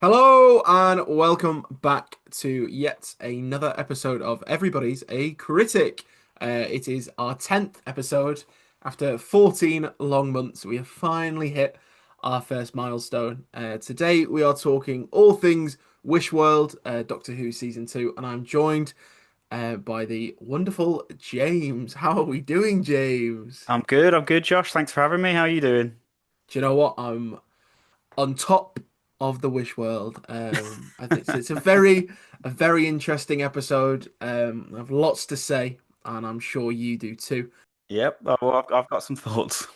Hello and welcome back to yet another episode of Everybody's a Critic. It is our 10th episode. After 14 long months, we have finally hit our first milestone. Today we are talking all things Wish World, Doctor Who Season 2, and I'm joined by the wonderful James. How are we doing, James? I'm good, Josh. Thanks for having me. How are you doing? Do you know what? I'm on top of the Wish World. I think it's a very interesting episode. I have lots to say, and I'm sure you do too. Yep. Oh, well, I've got some thoughts.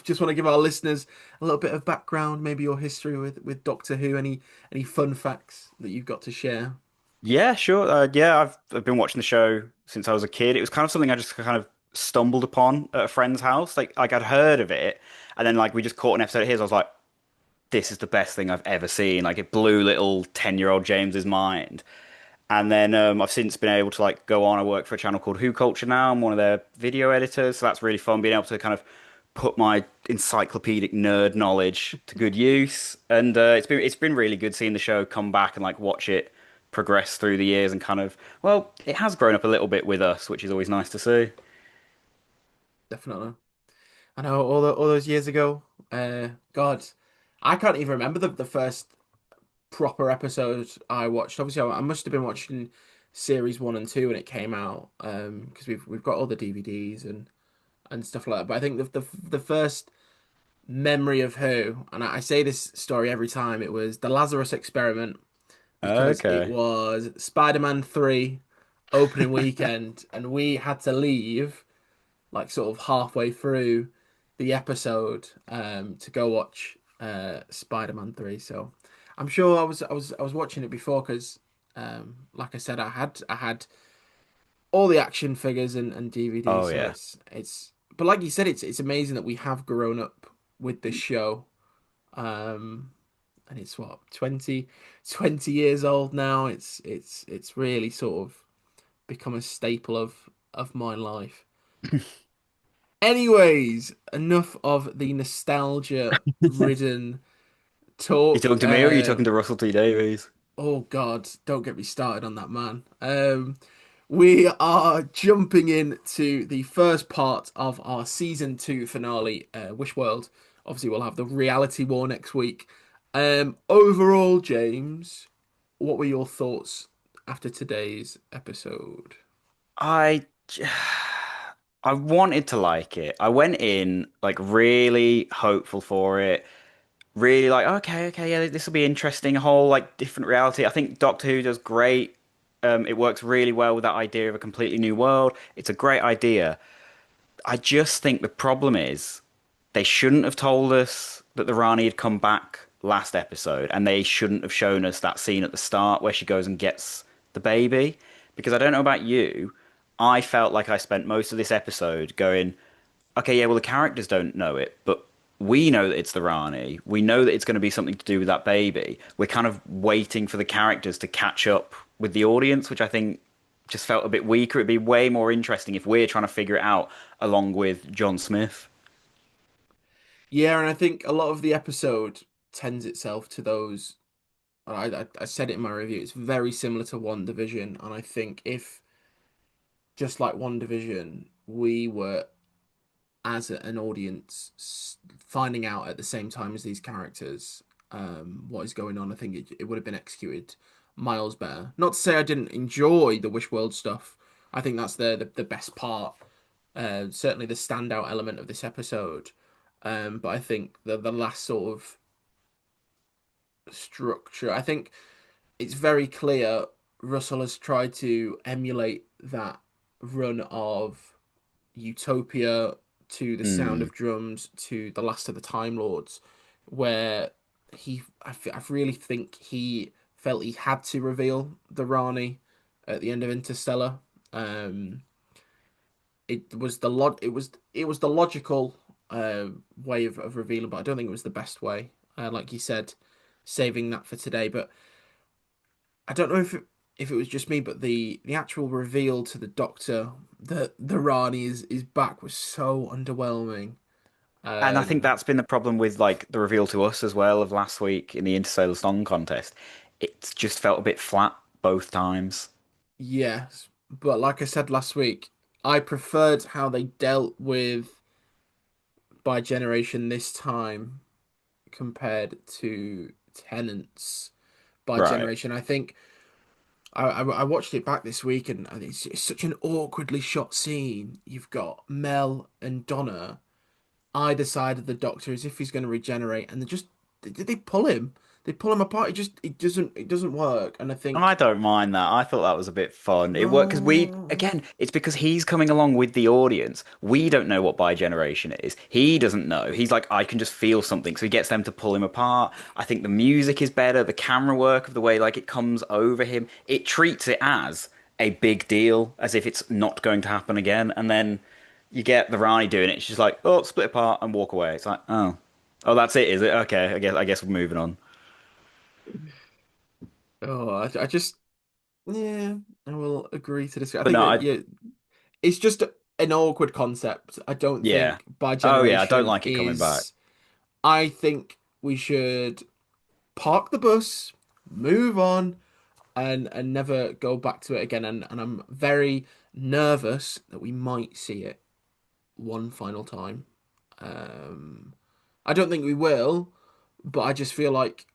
Just want to give our listeners a little bit of background, maybe your history with Doctor Who, any fun facts that you've got to share. Yeah, sure. Yeah, I've been watching the show since I was a kid. It was kind of something I just kind of stumbled upon at a friend's house. Like I'd heard of it, and then like we just caught an episode of his. I was like, this is the best thing I've ever seen. Like it blew little 10-year-old James's mind. And then I've since been able to like go on. I work for a channel called WhoCulture now. I'm one of their video editors, so that's really fun being able to kind of put my encyclopedic nerd knowledge to good use. And it's been really good seeing the show come back and like watch it progress through the years and kind of it has grown up a little bit with us, which is always nice to see. Definitely. I know all those years ago. God, I can't even remember the first proper episode I watched. Obviously, I must have been watching series one and two when it came out, because we've got all the DVDs and stuff like that. But I think the first memory of Who, and I say this story every time, it was the Lazarus Experiment because it Okay. was Spider-Man 3 opening weekend, and we had to leave like sort of halfway through the episode to go watch Spider-Man 3. So I'm sure I was watching it before because like I said, I had all the action figures and DVDs. Oh So yeah. it's but like you said, it's amazing that we have grown up with this show. Um, and it's what 20 years old now. It's really sort of become a staple of my life. Anyways, enough of the nostalgia ridden You talk. talking to me or are you talking to Russell T Davies? Oh God, don't get me started on that man. We are jumping into the first part of our season two finale, Wish World. Obviously, we'll have the reality war next week. Overall, James, what were your thoughts after today's episode? I I wanted to like it. I went in like really hopeful for it. Really like, okay, yeah, this will be interesting. A whole like different reality. I think Doctor Who does great. It works really well with that idea of a completely new world. It's a great idea. I just think the problem is they shouldn't have told us that the Rani had come back last episode, and they shouldn't have shown us that scene at the start where she goes and gets the baby. Because I don't know about you, I felt like I spent most of this episode going, okay, yeah, well, the characters don't know it, but we know that it's the Rani. We know that it's going to be something to do with that baby. We're kind of waiting for the characters to catch up with the audience, which I think just felt a bit weaker. It'd be way more interesting if we're trying to figure it out along with John Smith. Yeah, and I think a lot of the episode tends itself to those. I said it in my review. It's very similar to One Division, and I think if just like One Division, we were as an audience finding out at the same time as these characters what is going on, I think it would have been executed miles better. Not to say I didn't enjoy the Wish World stuff. I think that's the best part. Certainly the standout element of this episode. But I think the last sort of structure, I think it's very clear Russell has tried to emulate that run of Utopia to the Sound Hmm. of Drums to the Last of the Time Lords, where I really think he felt he had to reveal the Rani at the end of Interstellar. Um, it was the logical way of revealing, but I don't think it was the best way. Like you said, saving that for today. But I don't know if it was just me, but the actual reveal to the Doctor that the Rani is back was so underwhelming. And I think Um, that's been the problem with like the reveal to us as well of last week in the Interstellar Song Contest. It's just felt a bit flat both times. yes, but like I said last week, I preferred how they dealt with by generation this time compared to Tenants by Right. generation. I think I watched it back this week, and it's such an awkwardly shot scene. You've got Mel and Donna either side of the Doctor as if he's going to regenerate, and they pull him. They pull him apart. It doesn't work. And I I think don't mind that. I thought that was a bit fun. It worked because no, again, it's because he's coming along with the audience. We don't know what bi-generation is. He doesn't know. He's like, I can just feel something. So he gets them to pull him apart. I think the music is better. The camera work of the way like it comes over him. It treats it as a big deal, as if it's not going to happen again. And then you get the Rani doing it. She's like, oh, split apart and walk away. It's like, oh, that's it, is it? Okay, I guess we're moving on. I just yeah, I will agree to this. I But think no, that yeah, it's just an awkward concept. I don't yeah. think by Oh yeah, I don't generation like it coming back. is. I think we should park the bus, move on, and never go back to it again. And I'm very nervous that we might see it one final time. Um, I don't think we will, but I just feel like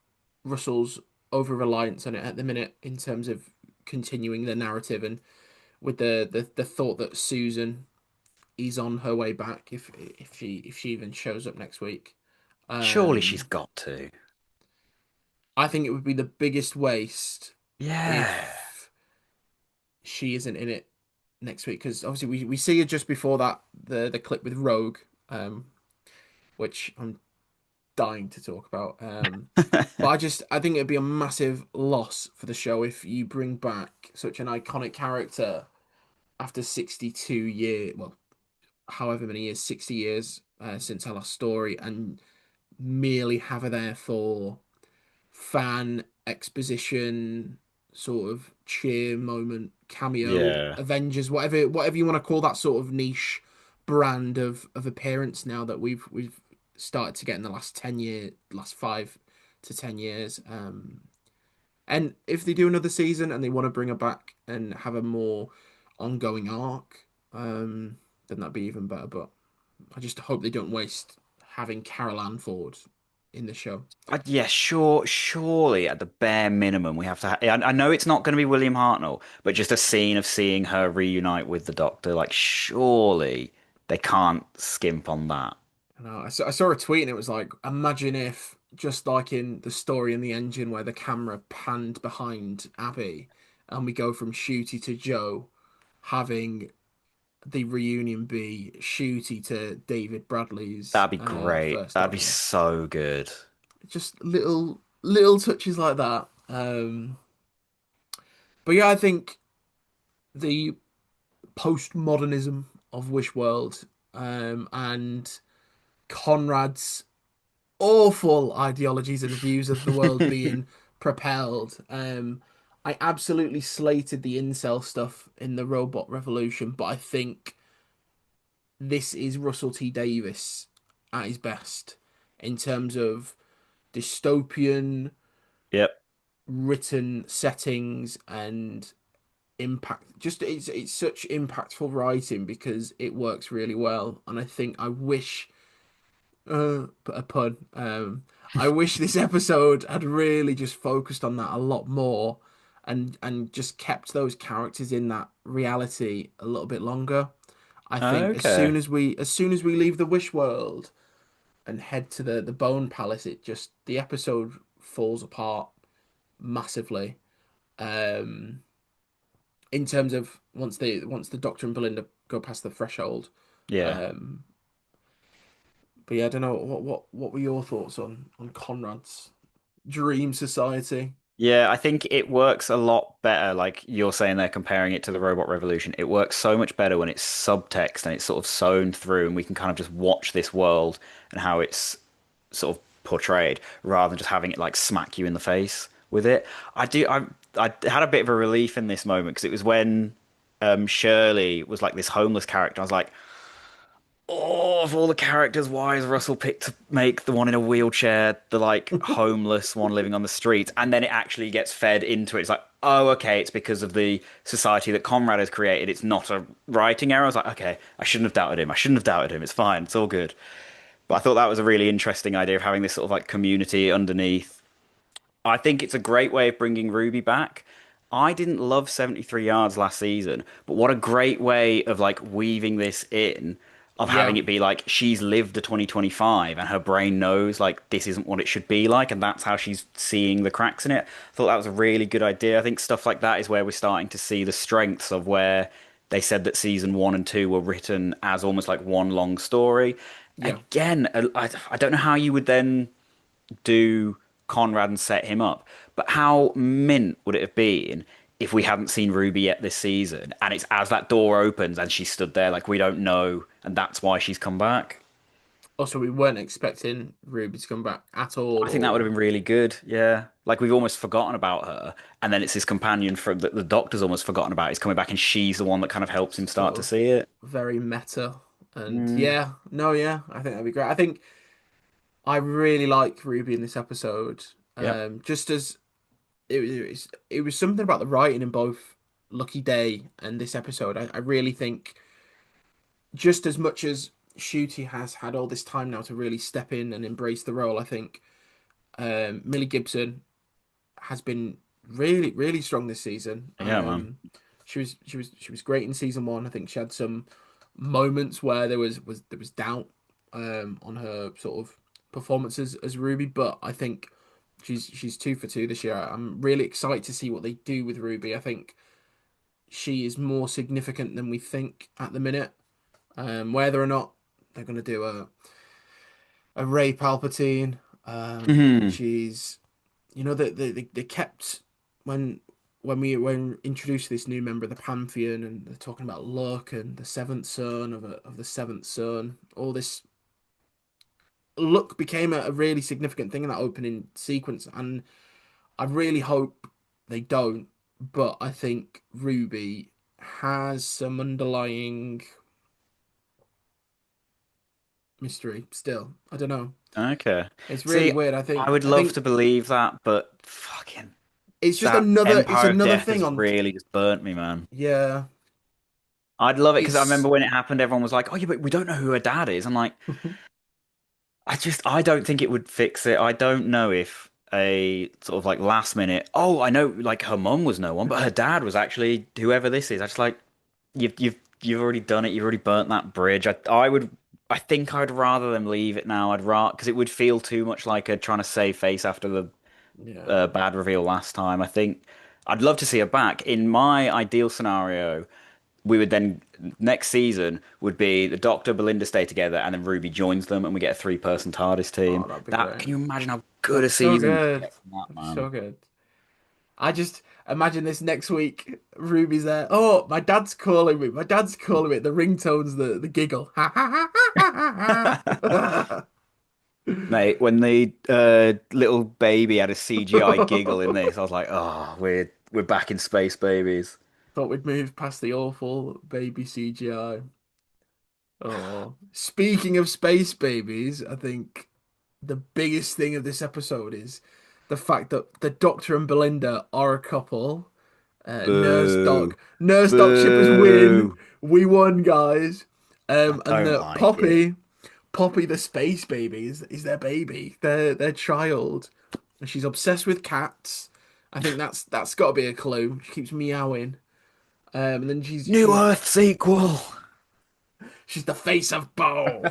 Russell's over reliance on it at the minute in terms of continuing the narrative and with the thought that Susan is on her way back if she even shows up next week. Surely she's Um, got to. I think it would be the biggest waste Yeah. if she isn't in it next week because obviously we see her just before that the clip with Rogue, um, which I'm dying to talk about. But I think it'd be a massive loss for the show if you bring back such an iconic character after 62 years, well, however many years, 60 years since our last story, and merely have her there for fan exposition, sort of cheer moment, cameo, Yeah. Avengers, whatever you want to call that sort of niche brand of appearance now that we've started to get in the last 10 years, last 5 to 10 years. And if they do another season and they want to bring her back and have a more ongoing arc, then that'd be even better. But I just hope they don't waste having Carol Ann Ford in the show. Yeah, surely at the bare minimum we have to. I know it's not going to be William Hartnell, but just a scene of seeing her reunite with the Doctor. Like, surely they can't skimp on that. I saw a tweet and it was like, imagine if, just like in the story in the engine where the camera panned behind Abby and we go from Shooty to Joe, having the reunion be Shooty to David Bradley's That'd be great. first That'd be Doctor. so good. Just little touches like that. But yeah, I think the postmodernism of Wish World and Conrad's awful ideologies and views of the world being propelled. I absolutely slated the incel stuff in the Robot Revolution, but I think this is Russell T Davies at his best in terms of dystopian Yep. written settings and impact. Just it's such impactful writing because it works really well, and I think I wish a pun. I wish this episode had really just focused on that a lot more, and just kept those characters in that reality a little bit longer. I think Okay. as soon as we leave the Wish world and head to the Bone Palace, the episode falls apart massively. Um, in terms of once the Doctor and Belinda go past the threshold. Yeah. Um, but yeah, I don't know what were your thoughts on Conrad's Dream Society? Yeah, I think it works a lot better. Like you're saying, they're comparing it to the Robot Revolution. It works so much better when it's subtext and it's sort of sewn through, and we can kind of just watch this world and how it's sort of portrayed, rather than just having it like smack you in the face with it. I had a bit of a relief in this moment because it was when Shirley was like this homeless character. I was like, oh, of all the characters, why is Russell picked to make the one in a wheelchair the like homeless one living on the streets? And then it actually gets fed into it. It's like, oh, okay, it's because of the society that Conrad has created. It's not a writing error. I was like, okay, I shouldn't have doubted him. I shouldn't have doubted him. It's fine. It's all good. But I thought that was a really interesting idea of having this sort of like community underneath. I think it's a great way of bringing Ruby back. I didn't love 73 yards last season, but what a great way of like weaving this in, of having Yeah. it be like she's lived the 2025 and her brain knows like this isn't what it should be like, and that's how she's seeing the cracks in it. I thought that was a really good idea. I think stuff like that is where we're starting to see the strengths of where they said that season one and two were written as almost like one long story. Yeah. Again, I don't know how you would then do Conrad and set him up. But how mint would it have been if we hadn't seen Ruby yet this season? And it's as that door opens and she stood there like we don't know, and that's why she's come back. Also, we weren't expecting Ruby to come back at all, I think that would have or been really good. Yeah. Like we've almost forgotten about her. And then it's his companion from the doctor's almost forgotten about. He's coming back and she's the one that kind of helps him start sort to of see it. very meta. And Mm, yeah, no, yeah, I think that'd be great. I think I really like Ruby in this episode. yep. Just as it was something about the writing in both Lucky Day and this episode. I really think just as much as Ncuti has had all this time now to really step in and embrace the role, I think Millie Gibson has been really, really strong this season. Yeah, man. She was great in season one. I think she had some moments where there was doubt on her sort of performances as Ruby, but I think she's two for two this year. I'm really excited to see what they do with Ruby. I think she is more significant than we think at the minute. Whether or not they're going to do a Ray Palpatine, Hmm. which is they kept when when introduced this new member of the Pantheon, and they're talking about luck and the seventh son of the seventh son. All this luck became a really significant thing in that opening sequence, and I really hope they don't. But I think Ruby has some underlying mystery still. I don't know. Okay. It's really See, weird. I would I love think to believe that, but fucking that it's Empire of another Death thing has on. really just burnt me, man. Yeah, I'd love it because I it's remember when it happened, everyone was like, "Oh yeah, but we don't know who her dad is." I'm like, I don't think it would fix it. I don't know if a sort of like last minute, oh, I know, like her mum was no one, but her dad was actually whoever this is. I just like you've already done it. You've already burnt that bridge. I think I'd rather them leave it now. I'd rather because it would feel too much like a trying to save face after the yeah. bad reveal last time. I think I'd love to see her back. In my ideal scenario, we would then next season would be the Doctor, Belinda stay together, and then Ruby joins them, and we get a three-person TARDIS team. Oh, that'd be That great. can you imagine how good That'd a be so season we could good. get from that, That'd be man? so good. I just imagine this next week. Ruby's there. Oh, my dad's calling me. My dad's calling me. The ringtone's the giggle. Ha ha ha ha ha. Mate, when the little baby had a CGI giggle in this, I was like, "Oh, we're back in space, babies." Thought we'd moved past the awful baby CGI. Oh, speaking of space babies, I think the biggest thing of this episode is the fact that the Doctor and Belinda are a couple. Boo, Nurse Doc shippers win. boo! We won, guys. I And don't the like it. Poppy, the space baby, is their baby, their child. And she's obsessed with cats. I think that's got to be a clue. She keeps meowing. And then New Earth sequel. she's the face of Bo.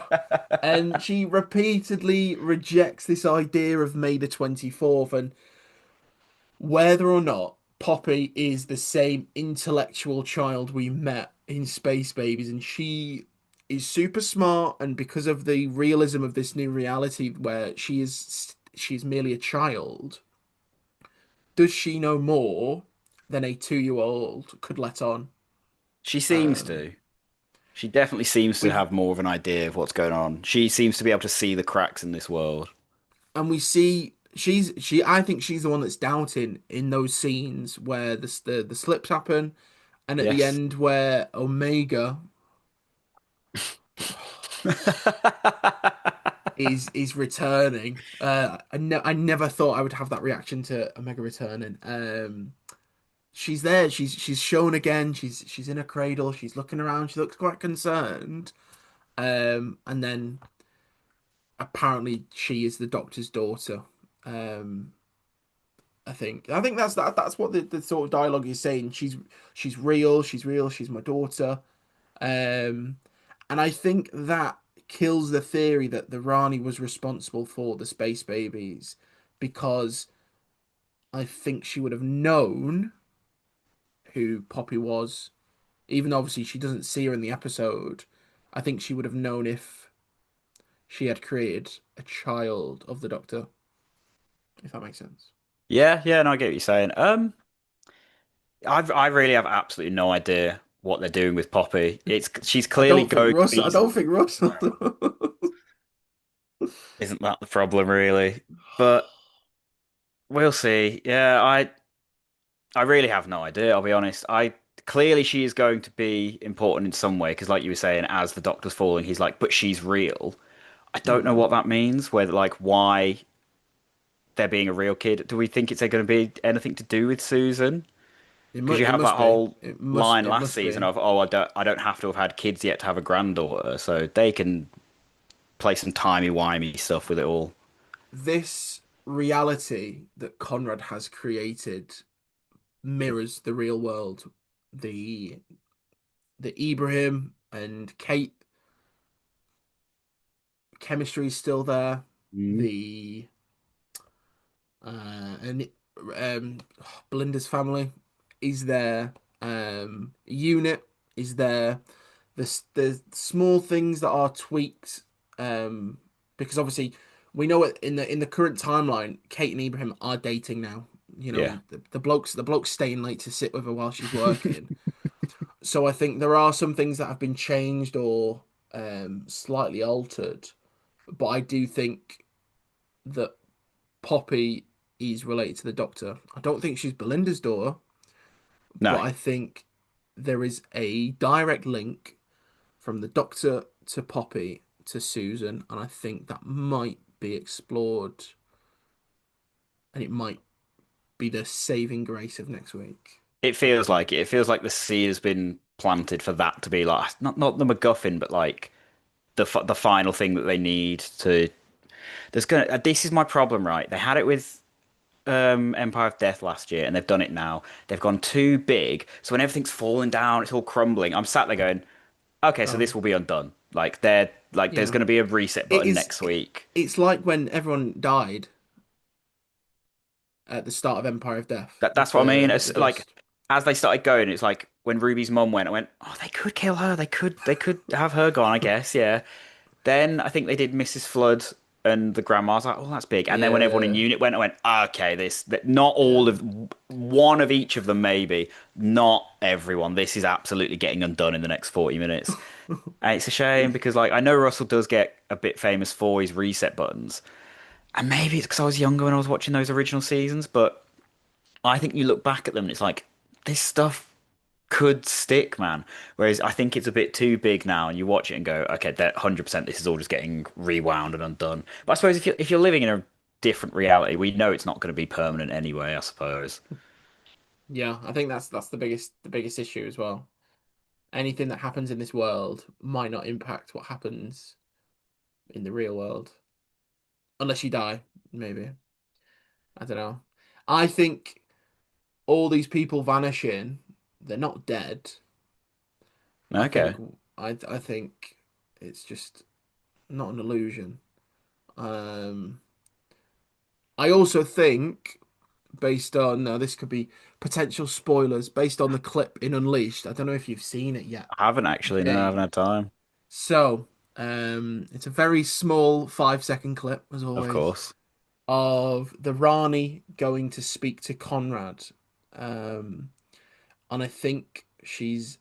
And she repeatedly rejects this idea of May the 24th, and whether or not Poppy is the same intellectual child we met in Space Babies, and she is super smart, and because of the realism of this new reality where she's merely a child, does she know more than a 2-year old could let on? She seems Um, to. She definitely seems to we've have more of an idea of what's going on. She seems to be able to see the cracks in this world. and we see she I think she's the one that's doubting in those scenes where the slips happen, and at the Yes. end where Omega is returning. I never thought I would have that reaction to Omega returning. She's there. She's shown again. She's in a cradle. She's looking around. She looks quite concerned. And then apparently she is the Doctor's daughter. Um, I think that's what the sort of dialogue is saying. She's real. She's real. She's my daughter. Um, and I think that kills the theory that the Rani was responsible for the space babies because I think she would have known who Poppy was, even though obviously she doesn't see her in the episode. I think she would have known if she had created a child of the Doctor, if that makes sense. Yeah, yeah, no, I get what you're saying. I really have absolutely no idea what they're doing with Poppy. It's she's clearly going to I be. don't think Russell does. Isn't that the problem, really? But we'll see. Yeah, I really have no idea. I'll be honest. I clearly she is going to be important in some way because, like you were saying, as the Doctor's falling, he's like, but she's real. I don't know Hmm. what that means. Whether like why they're being a real kid. Do we think it's going to be anything to do with Susan? Because you It have that must be. whole line It last must season be. of, oh, I don't have to have had kids yet to have a granddaughter, so they can play some timey-wimey stuff with it all. This reality that Conrad has created mirrors the real world. The the Ibrahim and Kate chemistry is still there. Mm. The and Belinda's family is there. Unit is there. The small things that are tweaked, because obviously we know it in the current timeline, Kate and Ibrahim are dating now. You know, Yeah. the bloke's staying late to sit with her while she's working. So I think there are some things that have been changed or slightly altered, but I do think that Poppy is related to the Doctor. I don't think she's Belinda's daughter, No, but I think there is a direct link from the Doctor to Poppy to Susan, and I think that might be explored, and it might be the saving grace of next week. it feels like it. It feels like the seed has been planted for that to be like not the MacGuffin, but like the final thing that they need to. There's gonna. This is my problem, right? They had it with Empire of Death last year, and they've done it now. They've gone too big, so when everything's falling down, it's all crumbling. I'm sat there going, okay, so Oh, this will be undone. Like they're like, there's yeah. going to be a reset It button is. next week. It's like when everyone died at the start of Empire of Death with That's what I mean. the It's like dust. as they started going, it's like when Ruby's mum went, I went, oh, they could kill her. They could have her gone, I guess. Yeah. Then I think they did Mrs. Flood and the grandma. I was like, oh, that's big. And then when everyone in Yeah, unit went, I went, okay, not all yeah. of one of each of them, maybe. Not everyone. This is absolutely getting undone in the next 40 minutes. And it's a shame because, like, I know Russell does get a bit famous for his reset buttons. And maybe it's because I was younger when I was watching those original seasons, but I think you look back at them and it's like, this stuff could stick, man. Whereas I think it's a bit too big now, and you watch it and go, okay, that 100% this is all just getting rewound and undone. But I suppose if you're living in a different reality, we know it's not going to be permanent anyway, I suppose. Yeah, I think that's the biggest issue as well. Anything that happens in this world might not impact what happens in the real world. Unless you die, maybe. I don't know. I think all these people vanishing, they're not dead. I think Okay. I think it's just not an illusion. Um, I also think, based on now, this could be potential spoilers based on the clip in Unleashed. I don't know if you've seen it yet. I haven't actually, no, I haven't They had time. so it's a very small 5-second clip, as Of always, course. of the Rani going to speak to Conrad. Um, and I think she's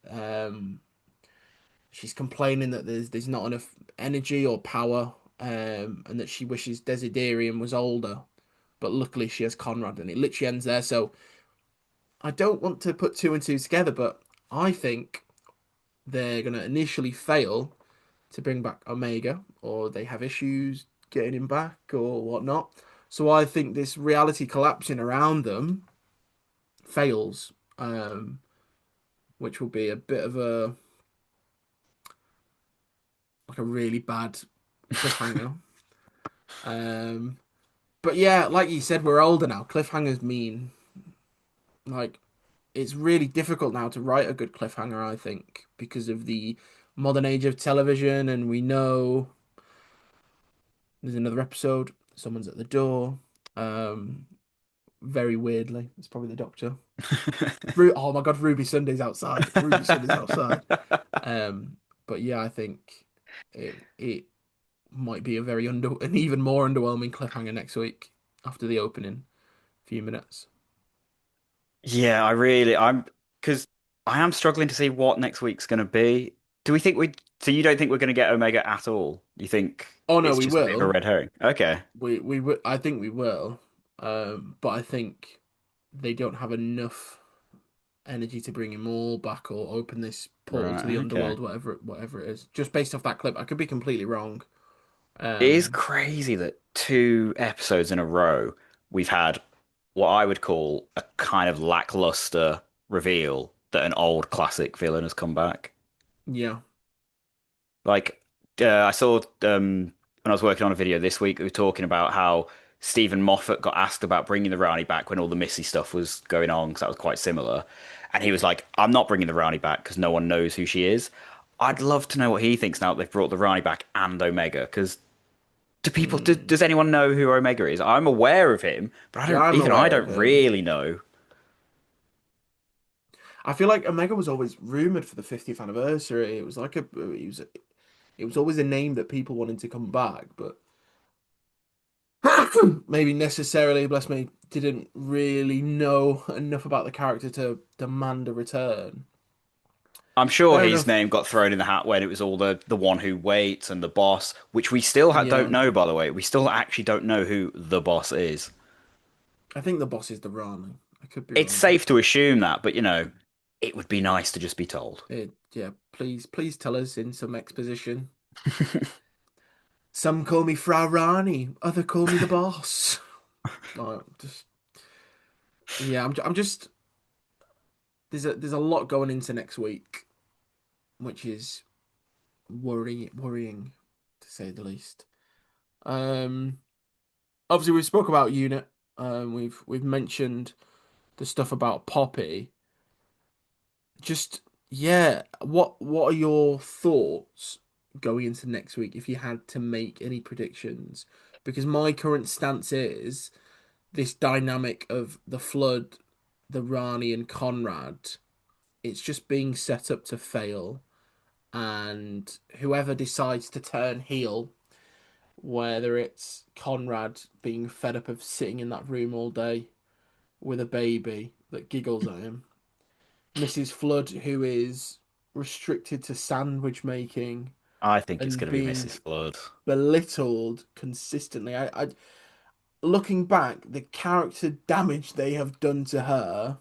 complaining that there's not enough energy or power, and that she wishes Desiderium was older, but luckily she has Conrad, and it literally ends there. So I don't want to put two and two together, but I think they're gonna initially fail to bring back Omega, or they have issues getting him back or whatnot. So I think this reality collapsing around them fails, which will be a bit of a like a really bad cliffhanger. Um, but yeah, like you said, we're older now. Cliffhangers mean like it's really difficult now to write a good cliffhanger, I think, because of the modern age of television, and we know there's another episode, someone's at the door. Um, very weirdly, it's probably the doctor. Oh my God, Ruby Sunday's outside. Ruby Sunday's outside. Um, but yeah, I think it might be a an even more underwhelming cliffhanger next week after the opening few minutes. Yeah, I'm because I am struggling to see what next week's going to be. Do we think we? So you don't think we're going to get Omega at all? You think Oh no, it's we just a bit of a will. red herring? Okay, I think we will. But I think they don't have enough energy to bring him all back or open this portal to the right, okay. underworld, whatever it is. Just based off that clip, I could be completely wrong. It is Um, crazy that 2 episodes in a row we've had what I would call a kind of lackluster reveal that an old classic villain has come back. yeah, Like, I saw when I was working on a video this week, we were talking about how Stephen Moffat got asked about bringing the Rani back when all the Missy stuff was going on, because that was quite similar. And he was like, I'm not bringing the Rani back because no one knows who she is. I'd love to know what he thinks now that they've brought the Rani back and Omega, because mm. does anyone know who Omega is? I'm aware of him, but Yeah, I'm I aware of don't him. really know. I feel like Omega was always rumored for the 50th anniversary. It was like it was always a name that people wanted to come back, but maybe necessarily, bless me, didn't really know enough about the character to demand a return. I'm sure Fair his enough. name got thrown in the hat when it was all the one who waits and the boss, which we still don't Yeah, know, by the way. We still actually don't know who the boss is. I think the boss is the Rani. I could be It's wrong. safe to assume that, but it would be nice to just be told. Yeah, please tell us in some exposition. Some call me Frau Rani, other call me the boss. Like, just yeah, I'm just there's a lot going into next week, which is worrying to say the least. Um, Obviously we spoke about Unit. We've mentioned the stuff about Poppy. Just yeah, what are your thoughts going into next week if you had to make any predictions? Because my current stance is this dynamic of the Flood, the Rani and Conrad, it's just being set up to fail, and whoever decides to turn heel, whether it's Conrad being fed up of sitting in that room all day with a baby that giggles at him, Mrs. Flood, who is restricted to sandwich making I think it's and going to be being Mrs. Flood. belittled consistently. Looking back, the character damage they have done to her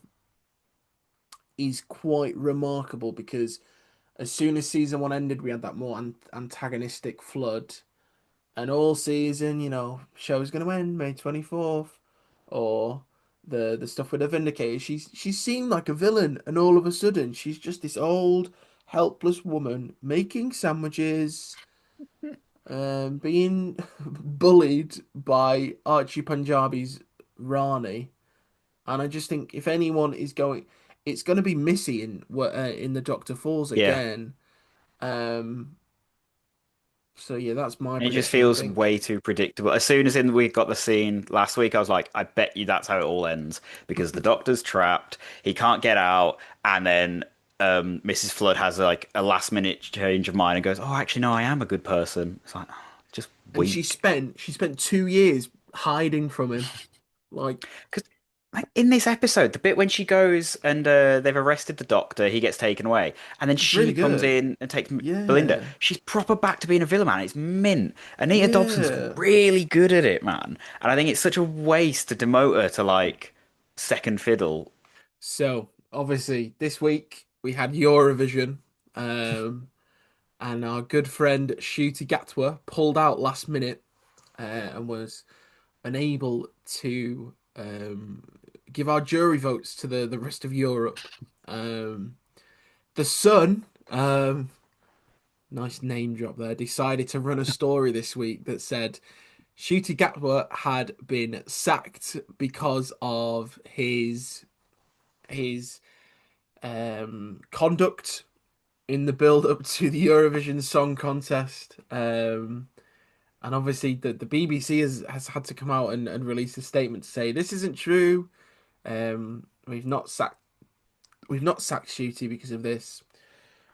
is quite remarkable because as soon as season one ended, we had that more antagonistic Flood, and all season, show's gonna end May 24th, or the stuff with the Vindicator. She seemed like a villain, and all of a sudden, she's just this old, helpless woman making sandwiches, being bullied by Archie Punjabi's Rani. And I just think if anyone is going, it's going to be Missy in the Doctor Falls Yeah. again. Um, so yeah, that's my And it just prediction. I feels think. way too predictable. As soon as we got the scene last week, I was like, I bet you that's how it all ends because the doctor's trapped, he can't get out, and then Mrs. Flood has like a last minute change of mind and goes, "Oh, actually, no, I am a good person." It's like, oh, just And weak. she spent 2 years hiding from him. Like Because like, in this episode, the bit when she goes and they've arrested the doctor, he gets taken away, and then it's really she comes good. in and takes Belinda. Yeah, She's proper back to being a villain, man. It's mint. Anita Dobson's yeah. really good at it, man. And I think it's such a waste to demote her to like second fiddle. So obviously this week we had Eurovision. Um, and our good friend Ncuti Gatwa pulled out last minute and was unable to give our jury votes to the rest of Europe. Um, the Sun, nice name drop there, decided to run a story this week that said Ncuti Gatwa had been sacked because of his conduct in the build up to the Eurovision Song Contest. And obviously the BBC has had to come out and release a statement to say this isn't true. We've not sacked Shooty because of this,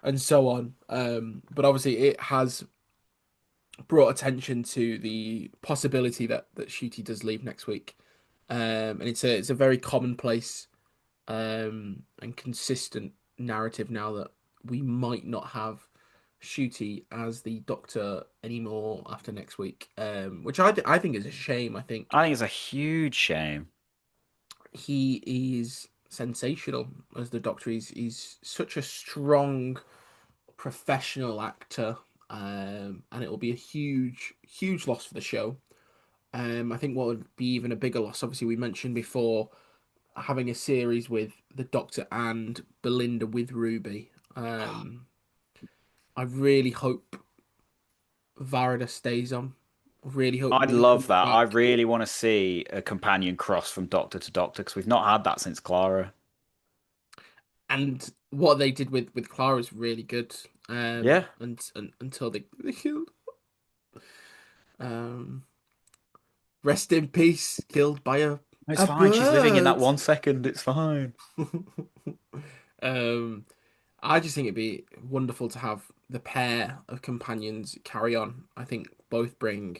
and so on. But obviously it has brought attention to the possibility that Shooty does leave next week. And it's a very commonplace and consistent narrative now that we might not have Shooty as the Doctor anymore after next week, which I think is a shame. I think I think it's a huge shame. he is sensational as the Doctor. He's such a strong professional actor, and it will be a huge loss for the show. I think what would be even a bigger loss, obviously, we mentioned before having a series with the Doctor and Belinda with Ruby. I really hope Varada stays on. I really hope I'd Ruby love comes that. I back. really want to see a companion cross from Doctor to Doctor because we've not had that since Clara. And what they did with Clara is really good. Yeah, And until they killed. Um, rest in peace. Killed by it's a fine. She's living in that bird. 1 second. It's fine. um, I just think it'd be wonderful to have the pair of companions carry on. I think both bring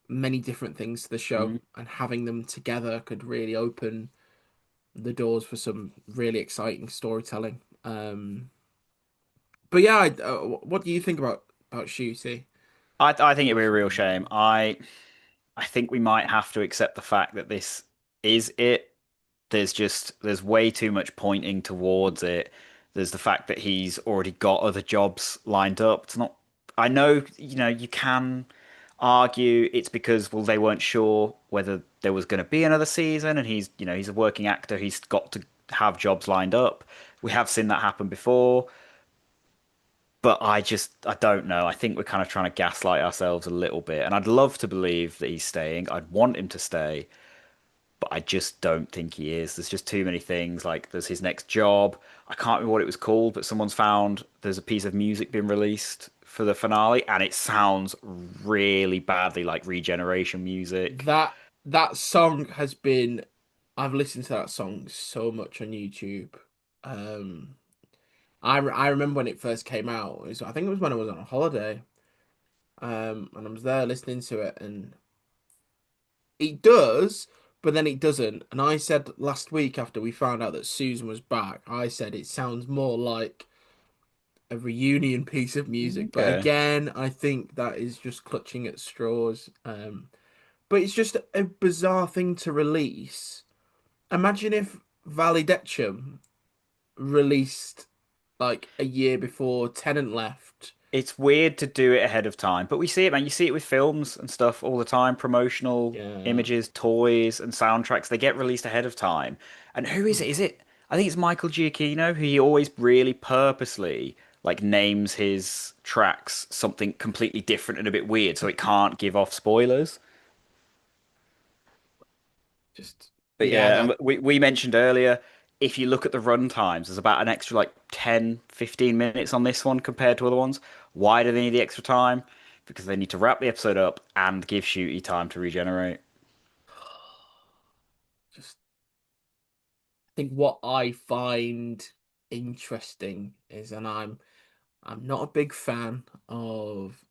many different things to the show, Mm. and having them together could really open the doors for some really exciting storytelling. But yeah, what do you think about Shooty? I think it'd be a What's your real opinion? shame. I think we might have to accept the fact that this is it. There's way too much pointing towards it. There's the fact that he's already got other jobs lined up. It's not. I know, you can argue it's because, well, they weren't sure whether there was going to be another season, and he's a working actor. He's got to have jobs lined up. We have seen that happen before, but I don't know. I think we're kind of trying to gaslight ourselves a little bit, and I'd love to believe that he's staying. I'd want him to stay, but I just don't think he is. There's just too many things. Like there's his next job. I can't remember what it was called, but someone's found there's a piece of music being released for the finale, and it sounds really badly like regeneration music. That that song has been. I've listened to that song so much on YouTube. Um, I remember when it first came out. I think it was when I was on a holiday. And I was there listening to it, and it does, but then it doesn't. And I said last week after we found out that Susan was back, I said it sounds more like a reunion piece of music. But Okay. again, I think that is just clutching at straws. But it's just a bizarre thing to release. Imagine if Validecchum released like a year before Tennant left. It's weird to do it ahead of time, but we see it, man. You see it with films and stuff all the time. Promotional Yeah. images, toys, and soundtracks, they get released ahead of time. And who is it? Is it? I think it's Michael Giacchino, who he always really purposely like names his tracks something completely different and a bit weird, so it can't give off spoilers. Just But yeah, yeah, and that we mentioned earlier, if you look at the run times, there's about an extra like 10, 15 minutes on this one compared to other ones. Why do they need the extra time? Because they need to wrap the episode up and give Shooty time to regenerate. just I think what I find interesting is, and I'm not a big fan of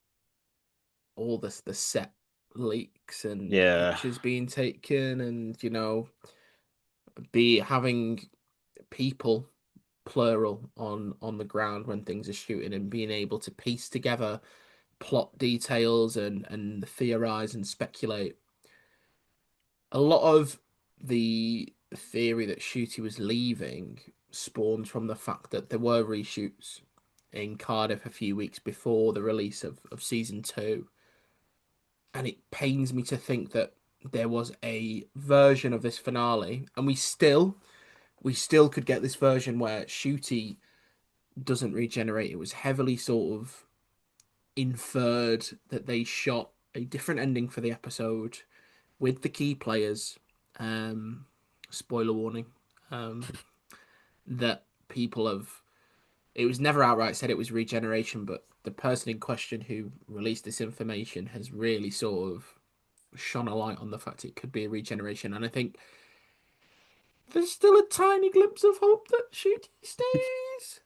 all the set leaks and Yeah. pictures being taken, and be having people plural on the ground when things are shooting, and being able to piece together plot details and theorize and speculate. A lot of the theory that Shooty was leaving spawned from the fact that there were reshoots in Cardiff a few weeks before the release of season two, and it pains me to think that there was a version of this finale, and we still could get this version where Ncuti doesn't regenerate. It was heavily sort of inferred that they shot a different ending for the episode with the key players. Um, Spoiler warning. Um, that people have. It was never outright said it was regeneration, but the person in question who released this information has really sort of shone a light on the fact it could be a regeneration. And I think there's still a tiny glimpse of hope that Shooty stays.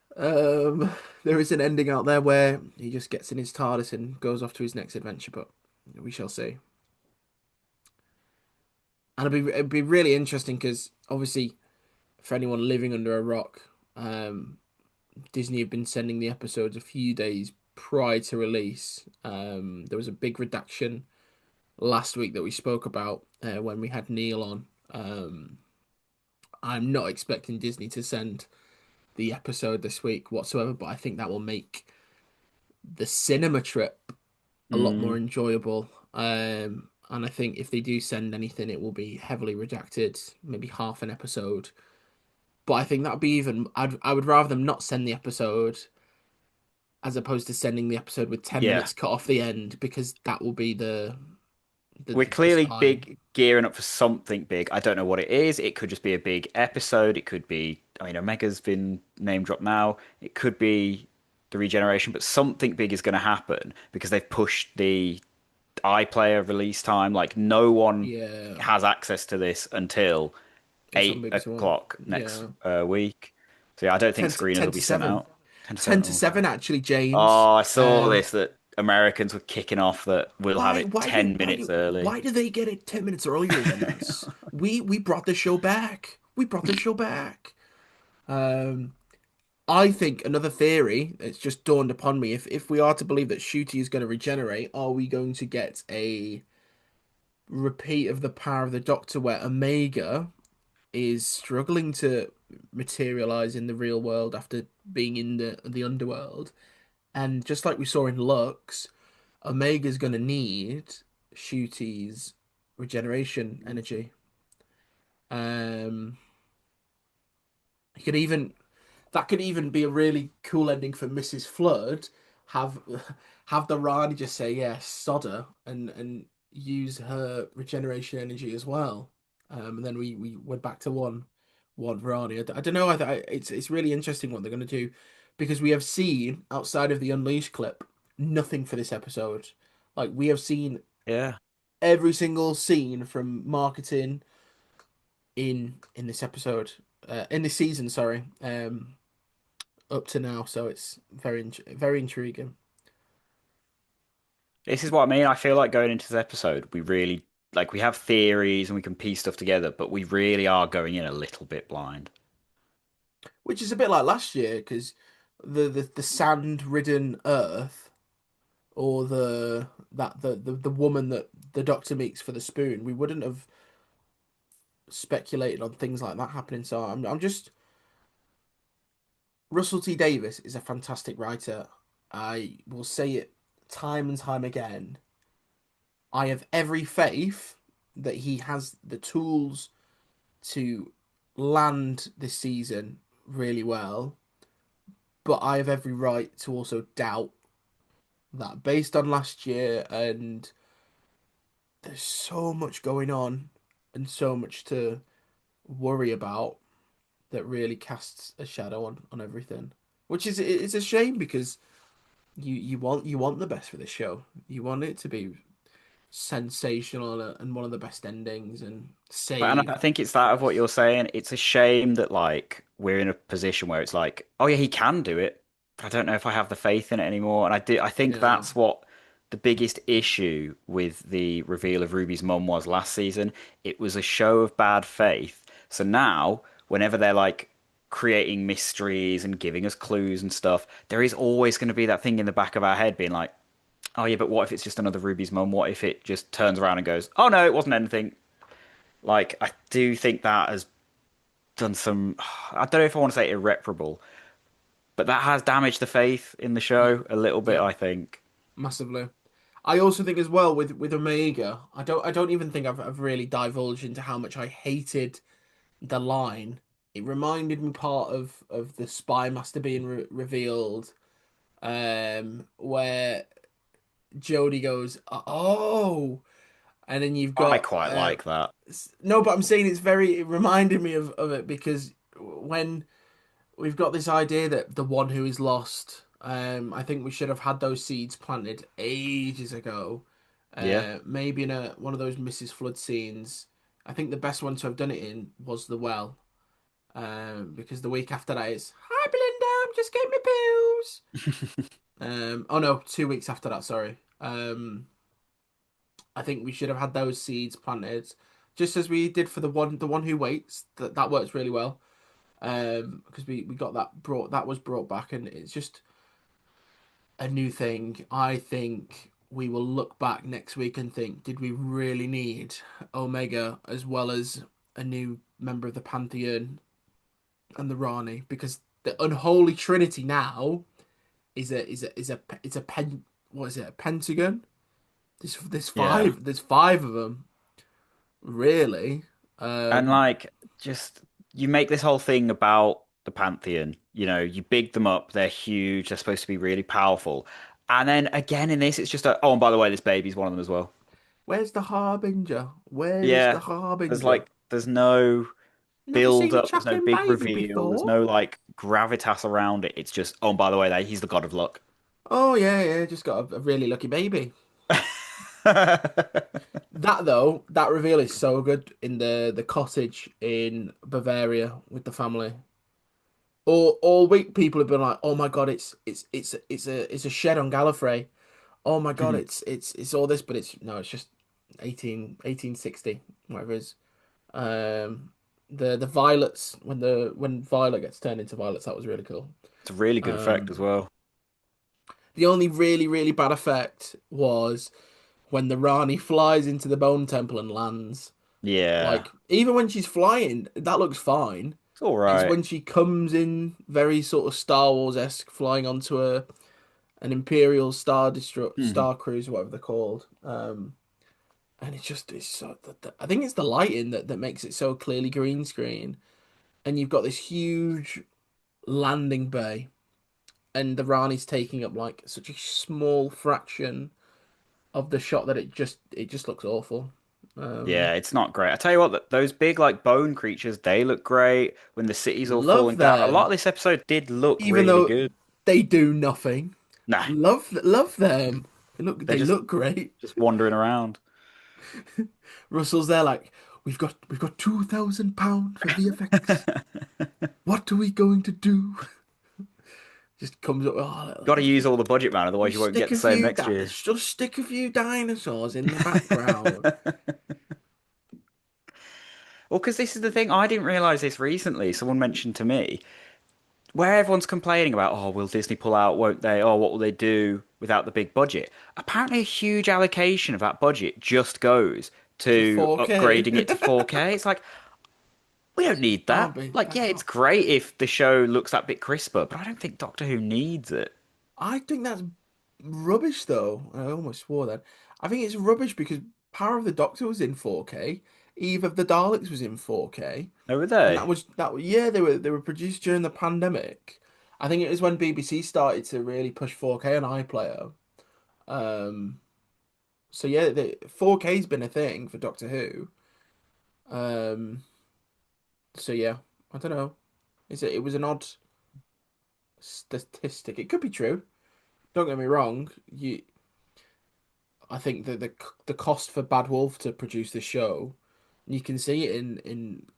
There is an ending out there where he just gets in his TARDIS and goes off to his next adventure, but we shall see. And it'd be really interesting because obviously for anyone living under a rock, Disney have been sending the episodes a few days prior to release. There was a big redaction last week that we spoke about when we had Neil on. I'm not expecting Disney to send the episode this week whatsoever, but I think that will make the cinema trip a lot more Mm, enjoyable. And I think if they do send anything, it will be heavily redacted, maybe half an episode. But I think that would be even. I would rather them not send the episode as opposed to sending the episode with 10 minutes yeah. cut off the end because that will be We're the clearly sign. big gearing up for something big. I don't know what it is. It could just be a big episode. It could be, I mean, Omega's been name dropped now. It could be the regeneration, but something big is going to happen because they've pushed the iPlayer release time. Like no one Yeah, has access to this until it's on eight BBC One. o'clock next Yeah, week. So yeah, I don't think 10 to, screeners 10 will to be sent 7. out. 10 to 7. 10 to Oh, 7 actually, James. oh, I saw this that Americans were kicking off that we'll have Why it why do 10 why minutes do early. why do they get it 10 minutes earlier than us? We brought the show back. We brought the show back. Um I think another theory that's just dawned upon me, if we are to believe that Shooty is going to regenerate, are we going to get a repeat of the Power of the Doctor where Omega is struggling to materialize in the real world after being in the underworld? And just like we saw in Lux, Omega's going to need Shooty's regeneration energy. Um, he could even That could even be a really cool ending for Mrs. Flood. Have have the Rani just say yes, Sodder, and use her regeneration energy as well. And then we're back to one Rani. I don't know. It's really interesting what they're going to do because we have seen outside of the Unleashed clip nothing for this episode. Like we have seen Yeah. every single scene from marketing in this episode, in this season. Sorry. Up to now, so it's very intriguing. This is what I mean. I feel like going into this episode, we really like we have theories and we can piece stuff together, but we really are going in a little bit blind. Which is a bit like last year because the sand-ridden Earth or the woman that the Doctor meets for the spoon, we wouldn't have speculated on things like that happening. So I'm just Russell T Davies is a fantastic writer. I will say it time and time again. I have every faith that he has the tools to land this season really well, but I have every right to also doubt that based on last year, and there's so much going on and so much to worry about that really casts a shadow on everything. Which is it's a shame because you want the best for this show. You want it to be sensational and one of the best endings and And save I think it's that of what Chris. you're saying. It's a shame that like we're in a position where it's like, oh yeah, he can do it, but I don't know if I have the faith in it anymore. And I think Yeah. that's what the biggest issue with the reveal of Ruby's mum was last season. It was a show of bad faith. So now, whenever they're like creating mysteries and giving us clues and stuff, there is always going to be that thing in the back of our head being like, oh yeah, but what if it's just another Ruby's mum? What if it just turns around and goes, oh no, it wasn't anything. Like, I do think that has done some, I don't know if I want to say irreparable, but that has damaged the faith in the Mm. show a little bit, Yeah, I think. massively. I also think as well with Omega, I don't even think I've really divulged into how much I hated the line. It reminded me part of the Spy Master being revealed, where Jodie goes, "Oh," and then you've I got quite like that. no, but I'm saying it reminded me of it because when we've got this idea that the one who is lost, I think we should have had those seeds planted ages ago. Yeah. Maybe in a one of those Mrs. Flood scenes. I think the best one to have done it in was the well. Because the week after that is, "Hi Belinda, I'm just getting my pills." Oh no, 2 weeks after that, sorry. I think we should have had those seeds planted, just as we did for the one who waits. That works really well. Because we got that was brought back, and it's just a new thing. I think we will look back next week and think, did we really need Omega as well as a new member of the Pantheon and the Rani? Because the unholy trinity now is a pen. What is it? A pentagon? There's Yeah. five of them, really. And Um, like, just you make this whole thing about the Pantheon. You know, you big them up. They're huge. They're supposed to be really powerful. And then again in this, it's just a, oh, and by the way, this baby's one of them as well. where's the Harbinger? Where is the Yeah. Harbinger? There's no Never build seen a up. There's no chaplain big baby reveal. There's before. no like gravitas around it. It's just, oh, and by the way, he's the god of luck. Oh yeah, yeah, just got a really lucky baby. That though, that reveal is so good in the cottage in Bavaria with the family. All week people have been like, "Oh my God, it's a shed on Gallifrey. Oh my God, it's all this," but it's no, it's just 1860, whatever it is. The violets when Violet gets turned into violets, that was really cool. It's a really good effect as Um, well. the only really bad effect was when the Rani flies into the Bone Temple and lands. Yeah. Like, even when she's flying, that looks fine. It's all It's right. when she comes in very sort of Star Wars-esque, flying onto an Imperial Mhm. Star Cruiser, whatever they're called. And it's so I think it's the lighting that makes it so clearly green screen. And you've got this huge landing bay, and the Rani's taking up like such a small fraction of the shot that it just looks awful. Yeah, Um, it's not great. I tell you what, those big like bone creatures, they look great when the city's all falling love down. A lot of them, this episode did look even really though good. they do nothing. Nah, Love them. They look they're they look great. just wandering around. Russell's there like, we've got £2,000 for VFX. What are we going to do? Just comes up. Got to Oh, use all the budget, man, otherwise you won't get the same next year. just stick a few dinosaurs in the background. Well, because this is the thing, I didn't realize this recently. Someone mentioned to me where everyone's complaining about, oh, will Disney pull out, won't they? Oh, what will they do without the big budget? Apparently, a huge allocation of that budget just goes To to 4K. upgrading it to 4K. It's like, we don't need Can't that. be. Like, That yeah, it's can't. great if the show looks that bit crisper, but I don't think Doctor Who needs it. I think that's rubbish, though. I almost swore that. I think it's rubbish because Power of the Doctor was in 4K. Eve of the Daleks was in 4K, Oh, were and they? yeah, they were produced during the pandemic. I think it was when BBC started to really push 4K on iPlayer. Um, so yeah, the 4K's been a thing for Doctor Who. Um, so yeah, I don't know. It was an odd statistic. It could be true. Don't get me wrong. I think that the cost for Bad Wolf to produce this show, you can see it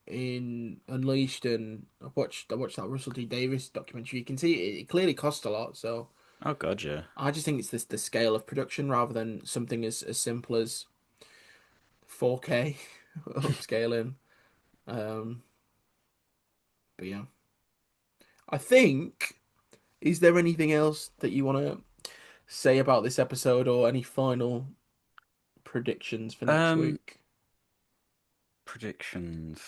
in Unleashed, and I watched that Russell T Davies documentary. You can see it clearly cost a lot. So Oh, God, yeah. I just think it's the scale of production rather than something as simple as 4K upscaling. Um, but yeah, I think. Is there anything else that you want to say about this episode, or any final predictions for next Um, week? predictions.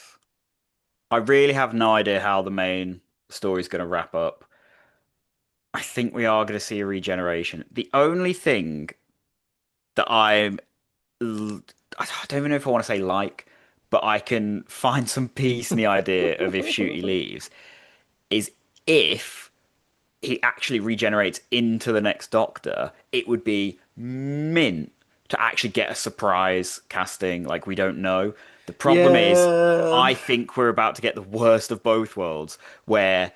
I really have no idea how the main story's going to wrap up. I think we are going to see a regeneration. The only thing that I don't even know if I want to say like, but I can find some peace in the idea of if Shooty leaves is if he actually regenerates into the next Doctor, it would be mint to actually get a surprise casting like we don't know. The problem is, Yeah. I think we're about to get the worst of both worlds, where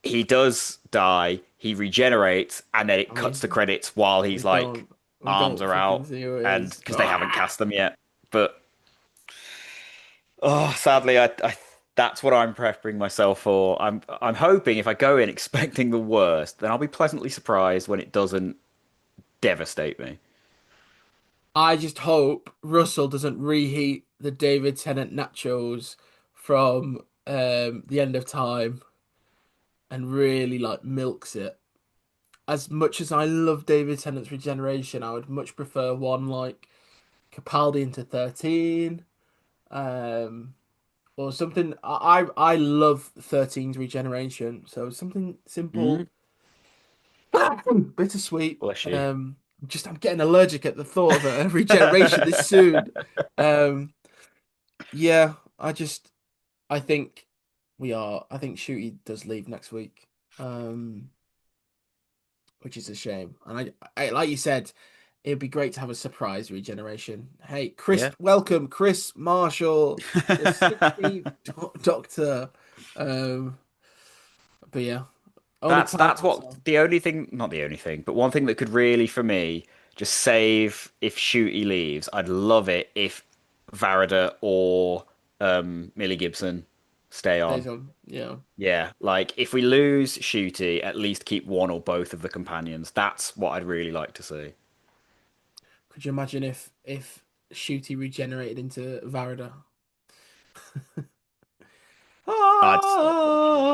he does die, he regenerates, and then it I cuts mean, to credits while we he's like don't we arms don't are fucking out, see who it and is. because they haven't Ah! cast them yet. But oh, sadly, I that's what I'm prepping myself for. I'm hoping if I go in expecting the worst, then I'll be pleasantly surprised when it doesn't devastate me. I just hope Russell doesn't reheat the David Tennant nachos from the end of time and really like milks it. As much as I love David Tennant's regeneration, I would much prefer one like Capaldi into 13, um, or something. I love 13's regeneration, so something Mm, simple, bittersweet. bless you. Just I'm getting allergic at the thought of a regeneration this soon. Um, yeah, I think I think Shooty does leave next week. Um, which is a shame. And like you said, it'd be great to have a surprise regeneration. Hey, Chris, Yeah. welcome, Chris Marshall, the 16th Doctor. Um, but yeah, only time That's will what tell. the only thing, not the only thing, but one thing that could really for me just save if Shooty leaves. I'd love it if Varada or Millie Gibson stay on. Stays on. Yeah. Yeah, like if we lose Shooty, at least keep one or both of the companions. That's what I'd really like to see. Could you imagine if Shooty regenerated into Varada? I'd stop watching.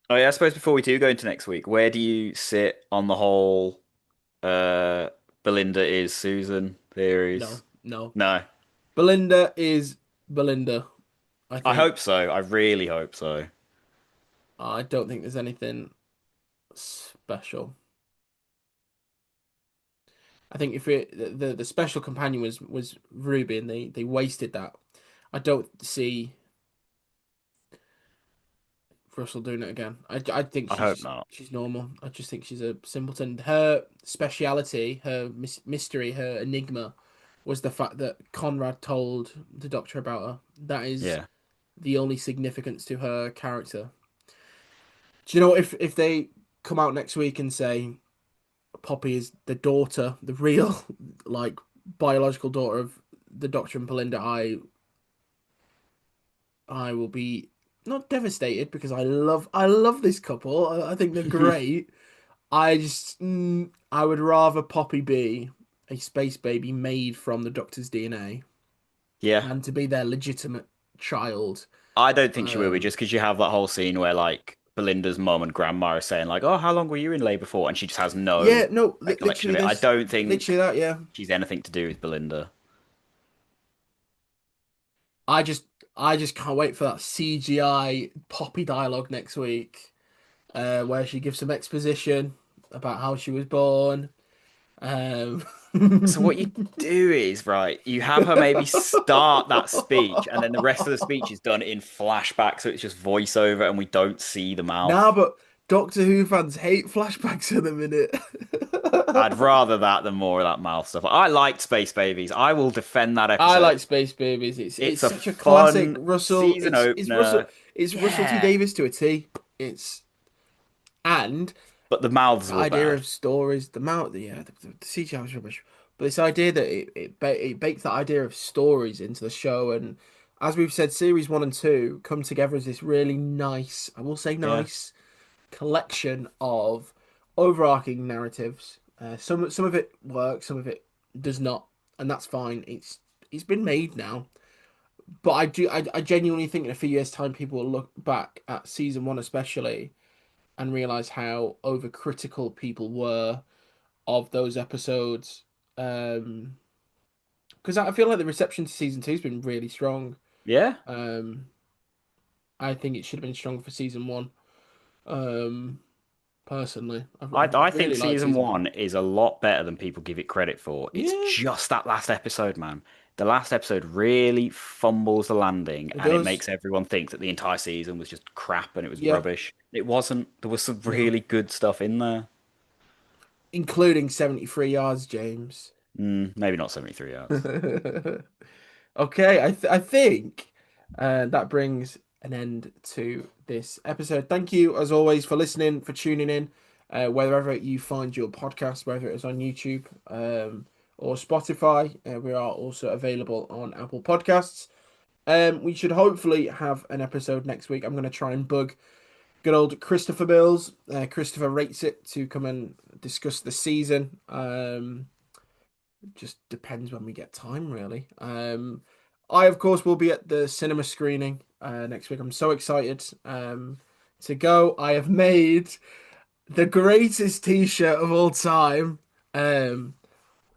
Oh yeah, I suppose before we do go into next week, where do you sit on the whole uh Belinda is Susan No, theories? no. No. Belinda is Belinda. I I think. hope so. I really hope so. I don't think there's anything special. I think if the special companion was Ruby and they wasted that. I don't see Russell doing it again. I think I hope not. she's normal. I just think she's a simpleton. Her speciality, her mystery, her enigma was the fact that Conrad told the Doctor about her. That is Yeah. the only significance to her character. Do you know if they come out next week and say Poppy is the daughter, the real like biological daughter of the Doctor and Belinda, I will be not devastated because I love this couple. I think they're great. I would rather Poppy be a space baby made from the Doctor's DNA Yeah. than to be their legitimate child. I don't think she will be Um, just because you have that whole scene where like Belinda's mom and grandma are saying like, "Oh, how long were you in labor for?" and she just has no yeah, no, recollection of literally it. I this, don't think literally that. Yeah, she's anything to do with Belinda. I just I just can't wait for that CGI Poppy dialogue next week, where she gives some exposition about how she was born. Um, So what you do is, right, you have her maybe start that speech and then the rest of the speech is done in flashback, so it's just voiceover and we don't see the Nah, mouth. but Doctor Who fans hate flashbacks in a minute. I'd rather that than more of that mouth stuff. I liked Space Babies. I will defend that I episode. like Space Babies. It's It's a such a classic fun Russell. season It's Russell T Yeah. Davis to a T. It's and But the mouths the were idea bad. of stories, the amount, the CGI was rubbish. But this idea that it baked that idea of stories into the show, and as we've said, series one and two come together as this really nice, I will say Yeah. nice collection of overarching narratives. Some of it works, some of it does not, and that's fine. It's been made now. But I genuinely think in a few years' time, people will look back at season one, especially, and realize how overcritical people were of those episodes. Because I feel like the reception to season two has been really strong. Yeah. Um, I think it should have been stronger for season one. Um, Personally, I I've I think really liked season season one. one is a lot better than people give it credit for. It's Yeah, just that last episode, man. The last episode really fumbles the landing it and it does. makes everyone think that the entire season was just crap and it was Yeah, rubbish. It wasn't. There was some no, really good stuff in there. including 73 yards, James. Maybe not 73 yards. Okay, I think that brings an end to this episode. Thank you, as always, for listening, for tuning in, wherever you find your podcast, whether it is on YouTube or Spotify. We are also available on Apple Podcasts. We should hopefully have an episode next week. I'm going to try and bug good old Christopher Mills. Christopher rates it to come and discuss the season. Just depends when we get time, really. I, of course, will be at the cinema screening next week. I'm so excited to go. I have made the greatest t-shirt of all time. Um,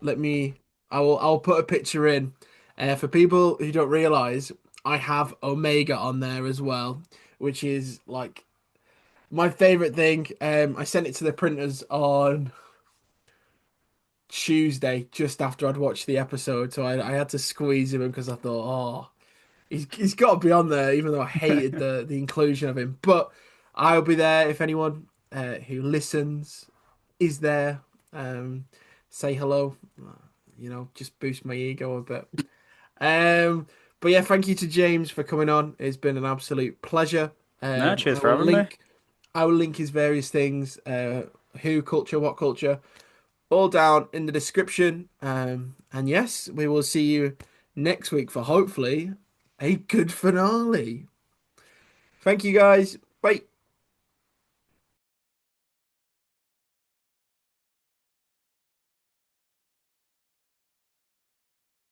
let me. I'll put a picture in. For people who don't realize, I have Omega on there as well, which is like my favorite thing. I sent it to the printers on Tuesday, just after I'd watched the episode, so I had to squeeze him in because I thought, oh, he's got to be on there, even though I hated the inclusion of him. But I'll be there if anyone who listens is there. Um, Say hello, just boost my ego a bit. Um, but yeah, thank you to James for coming on. It's been an absolute pleasure. No, cheers I for will having me. link his various things, who culture, what culture, all down in the description. And yes, we will see you next week for hopefully a good finale. Thank you guys. Bye.